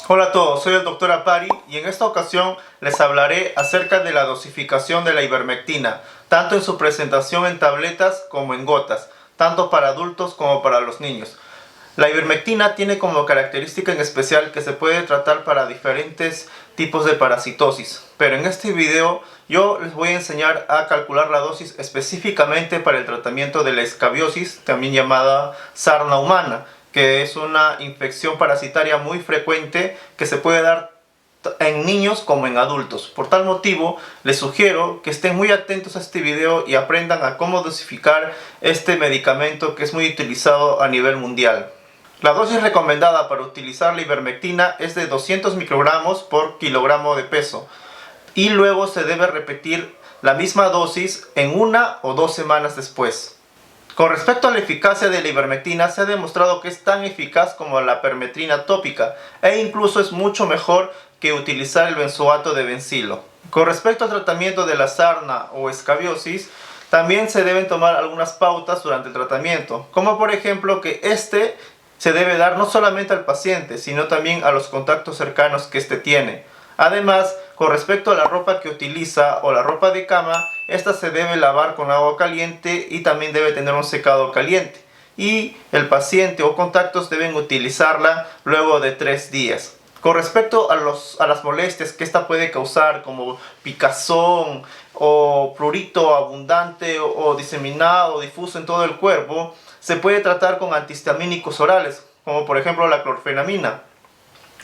Hola a todos, soy el Dr. Apari y en esta ocasión les hablaré acerca de la dosificación de la ivermectina, tanto en su presentación en tabletas como en gotas, tanto para adultos como para los niños. La ivermectina tiene como característica en especial que se puede tratar para diferentes tipos de parasitosis, pero en este video yo les voy a enseñar a calcular la dosis específicamente para el tratamiento de la escabiosis, también llamada sarna humana, que es una infección parasitaria muy frecuente que se puede dar en niños como en adultos. Por tal motivo, les sugiero que estén muy atentos a este video y aprendan a cómo dosificar este medicamento que es muy utilizado a nivel mundial. La dosis recomendada para utilizar la ivermectina es de 200 microgramos por kilogramo de peso y luego se debe repetir la misma dosis en 1 o 2 semanas después. Con respecto a la eficacia de la ivermectina, se ha demostrado que es tan eficaz como la permetrina tópica e incluso es mucho mejor que utilizar el benzoato de bencilo. Con respecto al tratamiento de la sarna o escabiosis, también se deben tomar algunas pautas durante el tratamiento, como por ejemplo que este se debe dar no solamente al paciente, sino también a los contactos cercanos que éste tiene. Además, con respecto a la ropa que utiliza o la ropa de cama, esta se debe lavar con agua caliente y también debe tener un secado caliente. Y el paciente o contactos deben utilizarla luego de 3 días. Con respecto a las molestias que esta puede causar, como picazón o prurito abundante o diseminado o difuso en todo el cuerpo, se puede tratar con antihistamínicos orales, como por ejemplo la clorfenamina.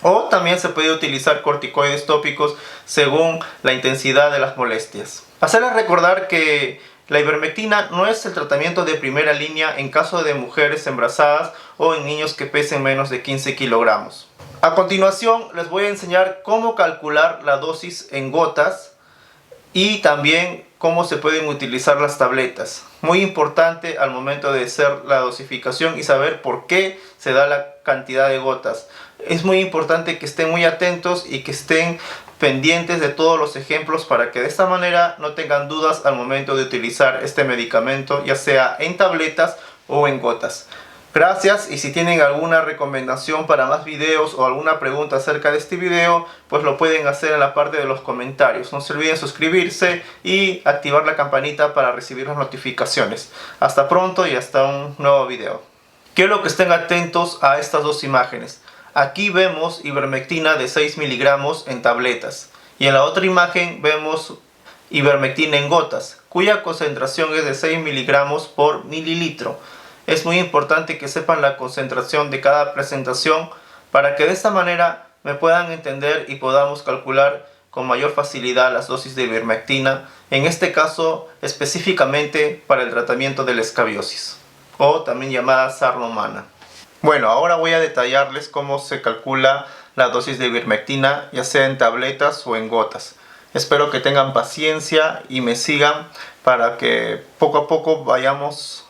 O también se puede utilizar corticoides tópicos según la intensidad de las molestias. Hacerles recordar que la ivermectina no es el tratamiento de primera línea en caso de mujeres embarazadas o en niños que pesen menos de 15 kilogramos. A continuación les voy a enseñar cómo calcular la dosis en gotas y también cómo se pueden utilizar las tabletas. Muy importante al momento de hacer la dosificación y saber por qué se da la cantidad de gotas. Es muy importante que estén muy atentos y que estén pendientes de todos los ejemplos para que de esta manera no tengan dudas al momento de utilizar este medicamento, ya sea en tabletas o en gotas. Gracias, y si tienen alguna recomendación para más videos o alguna pregunta acerca de este video, pues lo pueden hacer en la parte de los comentarios. No se olviden suscribirse y activar la campanita para recibir las notificaciones. Hasta pronto y hasta un nuevo video. Quiero que estén atentos a estas dos imágenes. Aquí vemos ivermectina de 6 miligramos en tabletas y en la otra imagen vemos ivermectina en gotas, cuya concentración es de 6 miligramos por mililitro. Es muy importante que sepan la concentración de cada presentación para que de esta manera me puedan entender y podamos calcular con mayor facilidad las dosis de ivermectina, en este caso específicamente para el tratamiento de la escabiosis, o también llamada sarna humana. Bueno, ahora voy a detallarles cómo se calcula la dosis de ivermectina, ya sea en tabletas o en gotas. Espero que tengan paciencia y me sigan para que poco a poco vayamos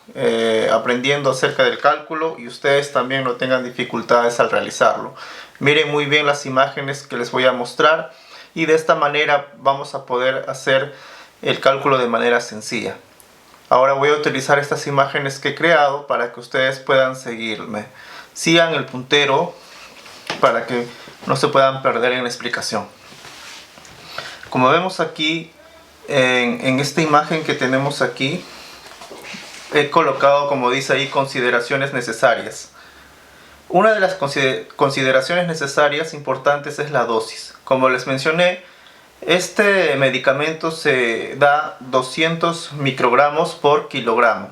aprendiendo acerca del cálculo y ustedes también no tengan dificultades al realizarlo. Miren muy bien las imágenes que les voy a mostrar y de esta manera vamos a poder hacer el cálculo de manera sencilla. Ahora voy a utilizar estas imágenes que he creado para que ustedes puedan seguirme. Sigan el puntero para que no se puedan perder en la explicación. Como vemos aquí, en esta imagen que tenemos aquí, he colocado, como dice ahí, consideraciones necesarias. Una de las consideraciones necesarias importantes es la dosis. Como les mencioné, este medicamento se da 200 microgramos por kilogramo.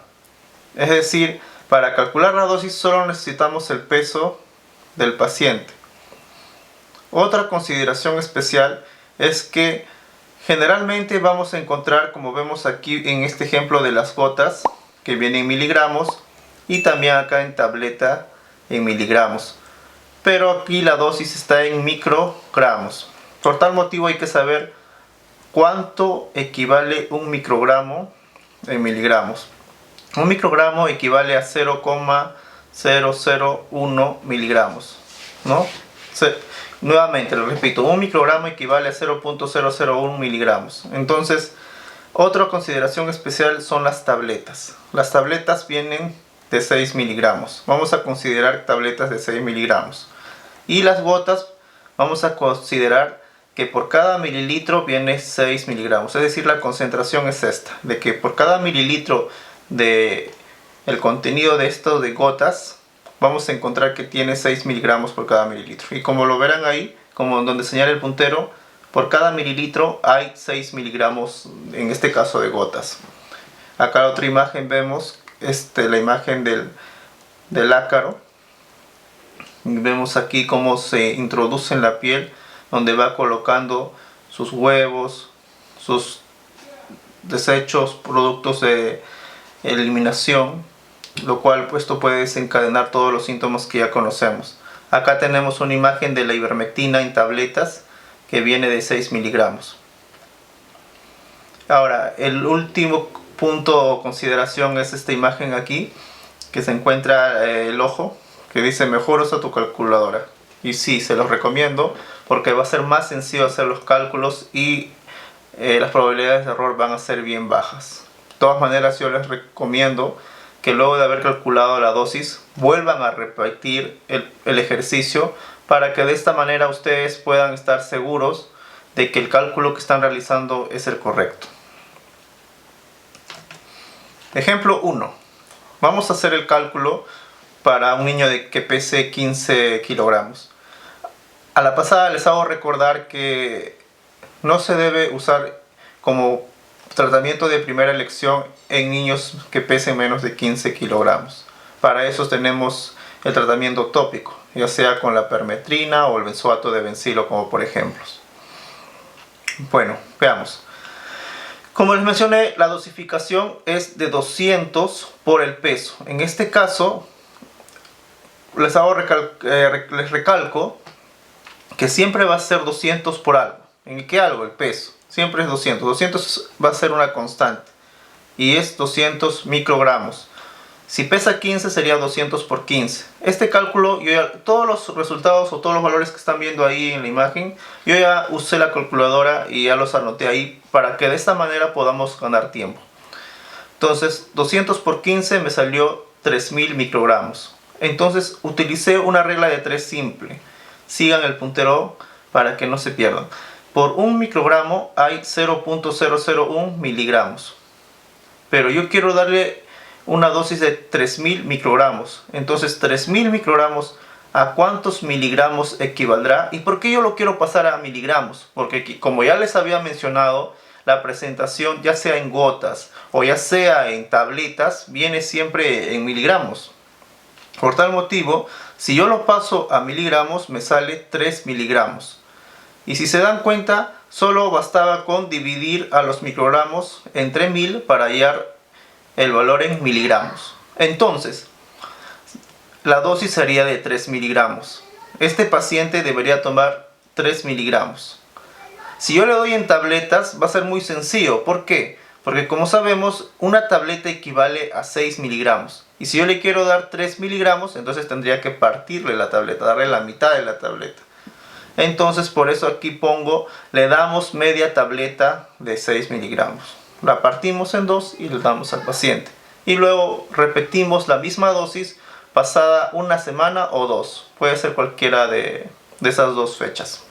Es decir, para calcular la dosis solo necesitamos el peso del paciente. Otra consideración especial es que generalmente vamos a encontrar, como vemos aquí en este ejemplo de las gotas, que viene en miligramos, y también acá en tableta en miligramos. Pero aquí la dosis está en microgramos. Por tal motivo hay que saber cuánto equivale un microgramo en miligramos. Un microgramo equivale a 0,001 miligramos, ¿no? Nuevamente lo repito, un microgramo equivale a 0,001 miligramos. Entonces, otra consideración especial son las tabletas. Las tabletas vienen de 6 miligramos. Vamos a considerar tabletas de 6 miligramos. Y las gotas vamos a considerar que por cada mililitro viene 6 miligramos. Es decir, la concentración es esta, de que por cada mililitro de el contenido de esto de gotas, vamos a encontrar que tiene 6 miligramos por cada mililitro. Y como lo verán ahí, como donde señala el puntero, por cada mililitro hay 6 miligramos, en este caso de gotas. Acá en otra imagen vemos la imagen del ácaro. Vemos aquí cómo se introduce en la piel, donde va colocando sus huevos, sus desechos, productos de eliminación, lo cual pues, esto puede desencadenar todos los síntomas que ya conocemos. Acá tenemos una imagen de la ivermectina en tabletas que viene de 6 miligramos. Ahora, el último punto o consideración es esta imagen aquí, que se encuentra el ojo, que dice mejor usa tu calculadora. Y sí, se los recomiendo porque va a ser más sencillo hacer los cálculos y las probabilidades de error van a ser bien bajas. De todas maneras, yo les recomiendo que luego de haber calculado la dosis vuelvan a repetir el ejercicio para que de esta manera ustedes puedan estar seguros de que el cálculo que están realizando es el correcto. Ejemplo 1. Vamos a hacer el cálculo para un niño que pese 15 kilogramos. A la pasada les hago recordar que no se debe usar como tratamiento de primera elección en niños que pesen menos de 15 kilogramos. Para eso tenemos el tratamiento tópico, ya sea con la permetrina o el benzoato de bencilo, como por ejemplos. Bueno, veamos. Como les mencioné, la dosificación es de 200 por el peso. En este caso, les recalco que siempre va a ser 200 por algo. ¿En qué algo? El peso. Siempre es 200. 200 va a ser una constante. Y es 200 microgramos. Si pesa 15 sería 200 por 15. Este cálculo, todos los resultados o todos los valores que están viendo ahí en la imagen, yo ya usé la calculadora y ya los anoté ahí para que de esta manera podamos ganar tiempo. Entonces 200 por 15 me salió 3000 microgramos. Entonces utilicé una regla de 3 simple. Sigan el puntero para que no se pierdan. Por un microgramo hay 0.001 miligramos. Pero yo quiero darle una dosis de 3000 microgramos. Entonces 3000 microgramos, ¿a cuántos miligramos equivaldrá? ¿Y por qué yo lo quiero pasar a miligramos? Porque como ya les había mencionado, la presentación, ya sea en gotas o ya sea en tabletas, viene siempre en miligramos. Por tal motivo, si yo lo paso a miligramos, me sale 3 miligramos. Y si se dan cuenta, solo bastaba con dividir a los microgramos entre 1000 para hallar el valor en miligramos. Entonces, la dosis sería de 3 miligramos. Este paciente debería tomar 3 miligramos. Si yo le doy en tabletas, va a ser muy sencillo. ¿Por qué? Porque como sabemos, una tableta equivale a 6 miligramos. Y si yo le quiero dar 3 miligramos, entonces tendría que partirle la tableta, darle la mitad de la tableta. Entonces por eso aquí pongo, le damos media tableta de 6 miligramos. La partimos en dos y le damos al paciente. Y luego repetimos la misma dosis pasada una semana o dos. Puede ser cualquiera de esas dos fechas.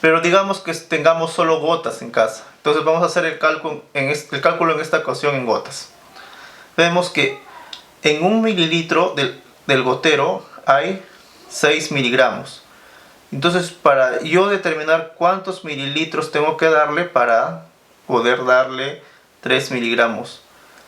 Pero digamos que tengamos solo gotas en casa. Entonces vamos a hacer el cálculo en esta ocasión en gotas. Vemos que en un mililitro del gotero hay 6 miligramos. Entonces para yo determinar cuántos mililitros tengo que darle para poder darle 3 miligramos.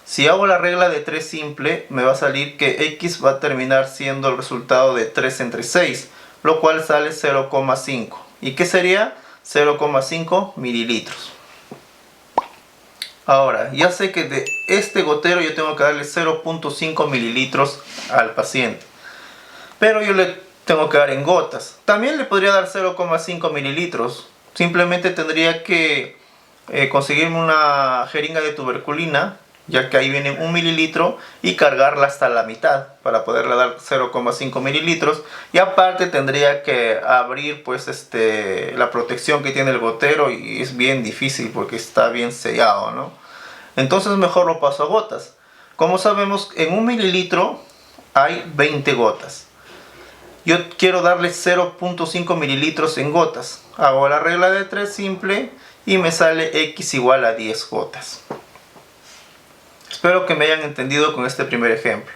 Si hago la regla de 3 simple, me va a salir que X va a terminar siendo el resultado de 3 entre 6, lo cual sale 0,5. ¿Y qué sería? 0,5 mililitros. Ahora, ya sé que de este gotero yo tengo que darle 0,5 mililitros al paciente. Pero yo le tengo que dar en gotas. También le podría dar 0,5 mililitros. Simplemente tendría que conseguirme una jeringa de tuberculina, ya que ahí viene 1 mililitro, y cargarla hasta la mitad para poderle dar 0,5 mililitros. Y aparte tendría que abrir pues la protección que tiene el gotero, y es bien difícil porque está bien sellado, ¿no? Entonces mejor lo paso a gotas. Como sabemos, en 1 mililitro hay 20 gotas. Yo quiero darle 0.5 mililitros en gotas. Hago la regla de 3 simple y me sale X igual a 10 gotas. Espero que me hayan entendido con este primer ejemplo.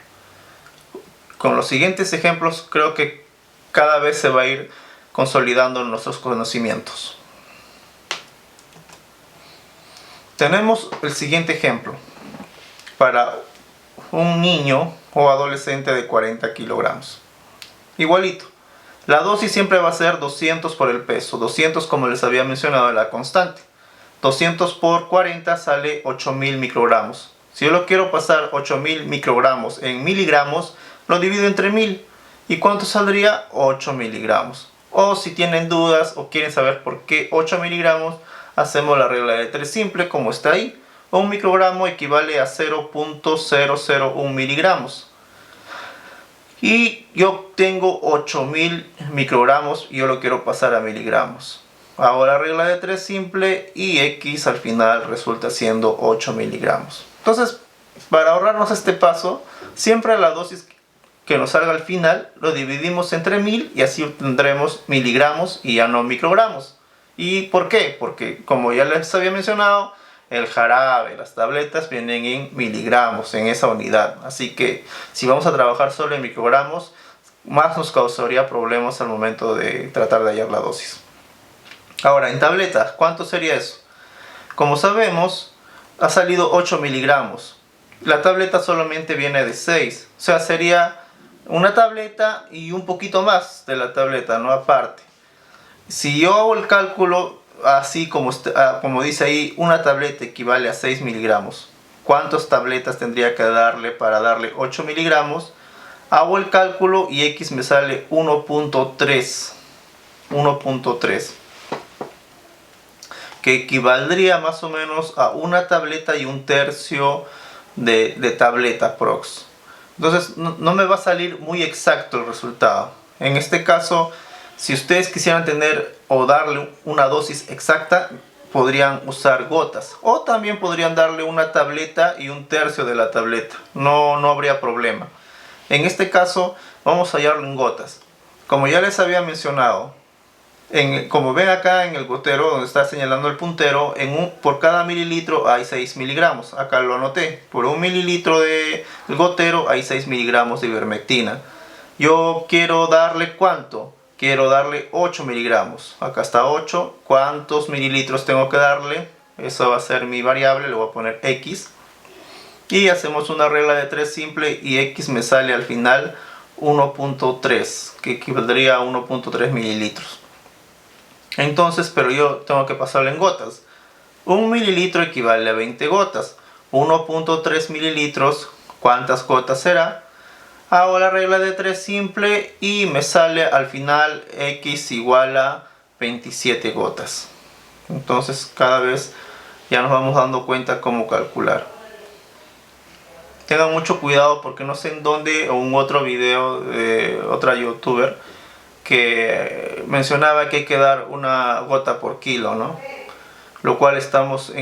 Con los siguientes ejemplos creo que cada vez se va a ir consolidando nuestros conocimientos. Tenemos el siguiente ejemplo para un niño o adolescente de 40 kilogramos. Igualito, la dosis siempre va a ser 200 por el peso. 200, como les había mencionado, la constante. 200 por 40 sale 8000 microgramos. Si yo lo quiero pasar 8000 microgramos en miligramos, lo divido entre 1000. ¿Y cuánto saldría? 8 miligramos. O si tienen dudas o quieren saber por qué 8 miligramos, hacemos la regla de 3 simple como está ahí. Un microgramo equivale a 0.001 miligramos. Y yo tengo 8000 microgramos y yo lo quiero pasar a miligramos. Hago la regla de 3 simple y X al final resulta siendo 8 miligramos. Entonces, para ahorrarnos este paso, siempre la dosis que nos salga al final lo dividimos entre 1000 y así obtendremos miligramos y ya no microgramos. ¿Y por qué? Porque como ya les había mencionado, el jarabe, las tabletas vienen en miligramos, en esa unidad. Así que si vamos a trabajar solo en microgramos, más nos causaría problemas al momento de tratar de hallar la dosis. Ahora, en tabletas, ¿cuánto sería eso? Como sabemos, ha salido 8 miligramos. La tableta solamente viene de 6. O sea, sería una tableta y un poquito más de la tableta, ¿no? Aparte. Si yo hago el cálculo así como dice ahí, una tableta equivale a 6 miligramos. ¿Cuántas tabletas tendría que darle para darle 8 miligramos? Hago el cálculo y X me sale 1.3. 1.3. Que equivaldría más o menos a una tableta y un tercio de tableta prox. Entonces no me va a salir muy exacto el resultado. En este caso, si ustedes quisieran tener o darle una dosis exacta, podrían usar gotas. O también podrían darle una tableta y un tercio de la tableta. No habría problema. En este caso, vamos a hallarlo en gotas. Como ya les había mencionado, como ven acá en el gotero donde está señalando el puntero, por cada mililitro hay 6 miligramos. Acá lo anoté. Por un mililitro de gotero hay 6 miligramos de ivermectina. Yo quiero darle ¿cuánto? Quiero darle 8 miligramos. Acá está 8. ¿Cuántos mililitros tengo que darle? Eso va a ser mi variable. Le voy a poner X. Y hacemos una regla de 3 simple y X me sale al final 1.3, que equivaldría a 1.3 mililitros. Entonces, pero yo tengo que pasarlo en gotas. 1 mililitro equivale a 20 gotas. 1.3 mililitros, ¿cuántas gotas será? Hago la regla de 3 simple y me sale al final X igual a 27 gotas. Entonces cada vez ya nos vamos dando cuenta cómo calcular. Tengan mucho cuidado porque no sé en dónde o un otro video de otra youtuber que mencionaba que hay que dar una gota por kilo, ¿no? Lo cual estamos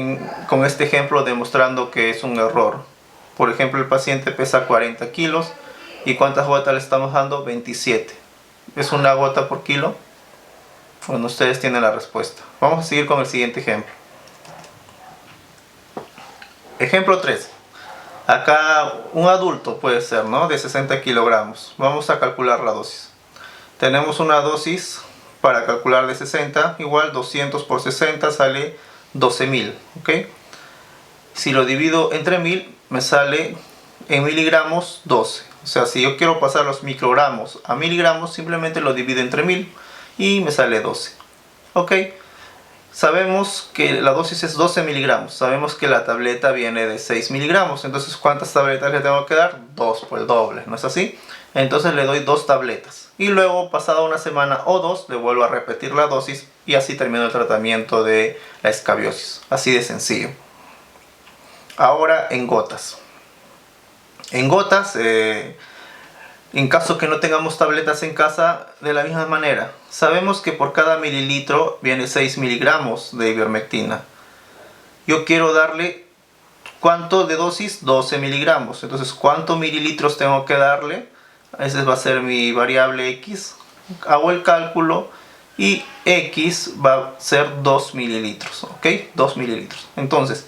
con este ejemplo demostrando que es un error. Por ejemplo, el paciente pesa 40 kilos. ¿Y cuántas gotas le estamos dando? 27. ¿Es una gota por kilo? Bueno, ustedes tienen la respuesta. Vamos a seguir con el siguiente ejemplo. Ejemplo 3. Acá un adulto puede ser, ¿no? De 60 kilogramos. Vamos a calcular la dosis. Tenemos una dosis para calcular de 60. Igual 200 por 60 sale 12.000. ¿Ok? Si lo divido entre 1000 me sale en miligramos 12. O sea, si yo quiero pasar los microgramos a miligramos, simplemente lo divido entre 1000 y me sale 12. Ok, sabemos que la dosis es 12 miligramos. Sabemos que la tableta viene de 6 miligramos. Entonces, ¿cuántas tabletas le tengo que dar? 2, por el doble, ¿no es así? Entonces le doy 2 tabletas. Y luego, pasada una semana o 2, le vuelvo a repetir la dosis y así termino el tratamiento de la escabiosis. Así de sencillo. Ahora en gotas. En gotas, en caso que no tengamos tabletas en casa, de la misma manera. Sabemos que por cada mililitro viene 6 miligramos de ivermectina. Yo quiero darle, ¿cuánto de dosis? 12 miligramos. Entonces, ¿cuántos mililitros tengo que darle? Ese va a ser mi variable X. hago el cálculo y X va a ser 2 mililitros, ¿ok? 2 mililitros. Entonces,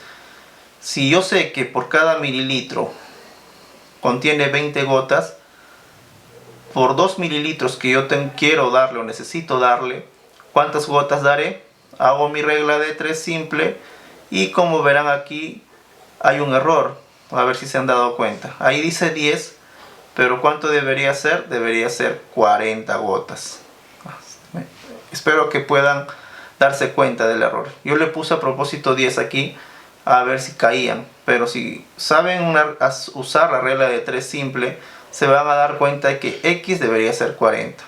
si yo sé que por cada mililitro contiene 20 gotas, por 2 mililitros que yo quiero darle o necesito darle, ¿cuántas gotas daré? Hago mi regla de 3 simple y como verán aquí hay un error. A ver si se han dado cuenta. Ahí dice 10, pero ¿cuánto debería ser? Debería ser 40 gotas. Espero que puedan darse cuenta del error. Yo le puse a propósito 10 aquí a ver si caían, pero si saben usar la regla de 3 simple, se van a dar cuenta de que X debería ser 40.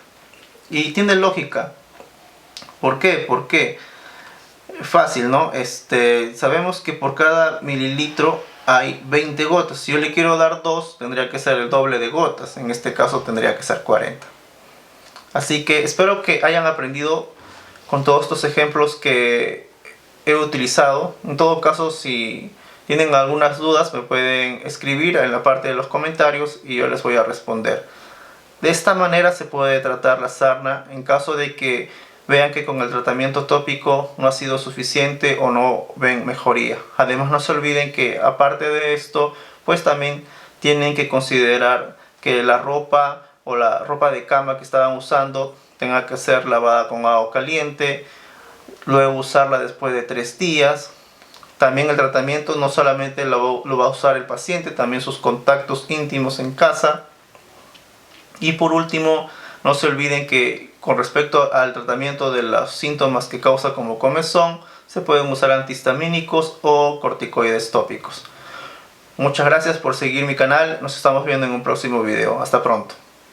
Y tiene lógica. ¿Por qué? Porque fácil, ¿no? Sabemos que por cada mililitro hay 20 gotas. Si yo le quiero dar 2, tendría que ser el doble de gotas. En este caso tendría que ser 40. Así que espero que hayan aprendido con todos estos ejemplos que he utilizado. En todo caso, si tienen algunas dudas, me pueden escribir en la parte de los comentarios y yo les voy a responder. De esta manera se puede tratar la sarna en caso de que vean que con el tratamiento tópico no ha sido suficiente o no ven mejoría. Además, no se olviden que aparte de esto, pues también tienen que considerar que la ropa o la ropa de cama que estaban usando tenga que ser lavada con agua caliente, luego usarla después de 3 días. También el tratamiento no solamente lo va a usar el paciente, también sus contactos íntimos en casa. Y por último, no se olviden que con respecto al tratamiento de los síntomas que causa como comezón, se pueden usar antihistamínicos o corticoides tópicos. Muchas gracias por seguir mi canal, nos estamos viendo en un próximo video. Hasta pronto.